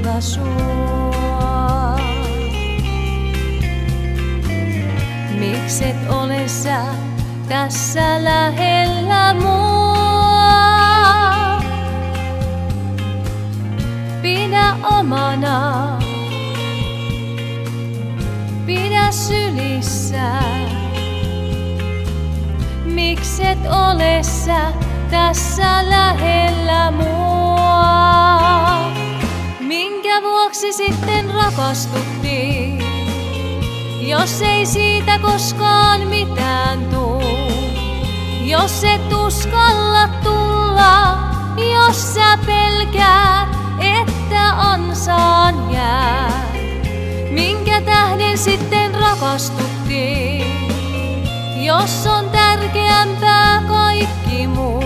ikävä sua. Mikset ole sä tässä lähellä mua? Pidä omana, pidä sylissä. Mikset ole sä tässä lähellä mua? Minkä vuoksi sitten rakastuttiin, jos ei siitä koskaan mitään tuu? Jos et uskalla tulla, jos sä pelkäät, että ansaan jää. Minkä tähden sitten rakastuttiin, jos on tärkeämpää kaikki muu?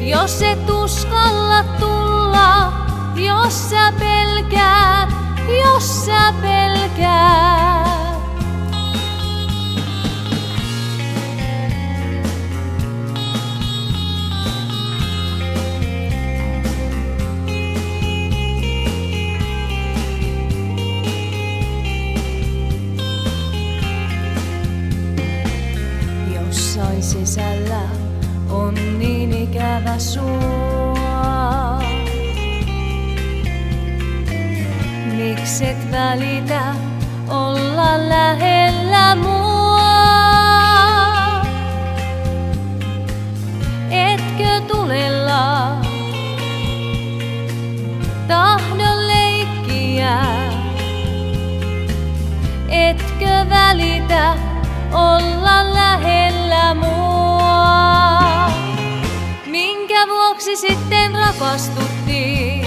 Jos et uskalla tulla, jos sä pelkäät, jos sä pelkäät. Jossain sisällä on niin ikävä sua. Mikset välitä olla lähellä mua? Etkö tulella tahdo leikkiä? Etkö välitä olla lähellä mua? Minkä vuoksi sitten rakastuttiin,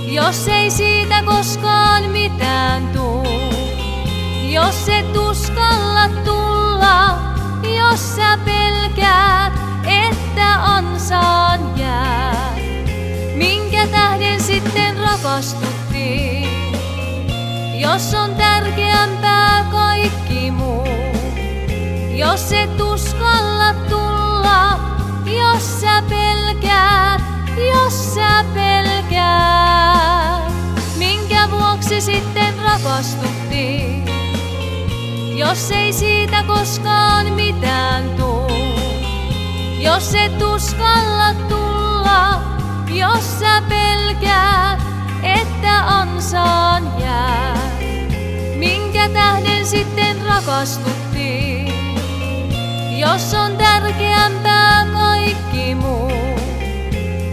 jos ei siitä koskaan mitään tuu? Jos et uskalla tulla, jos sä pelkäät, että ansaan jää. Minkä tähden sitten rakastuttiin, jos on tärkeämpää kaikki muu? Jos et uskalla tulla, jos sä pelkäät, jos sä pelkäät. Minkä vuoksi sitten rakastuttiin, jos ei siitä koskaan mitään tuu? Jos et uskalla tulla, jos sä pelkäät, että ansaan jää. Minkä tähden sitten rakastuttiin, jos on tärkeämpää kaikki muu?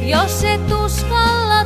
Jos et uskalla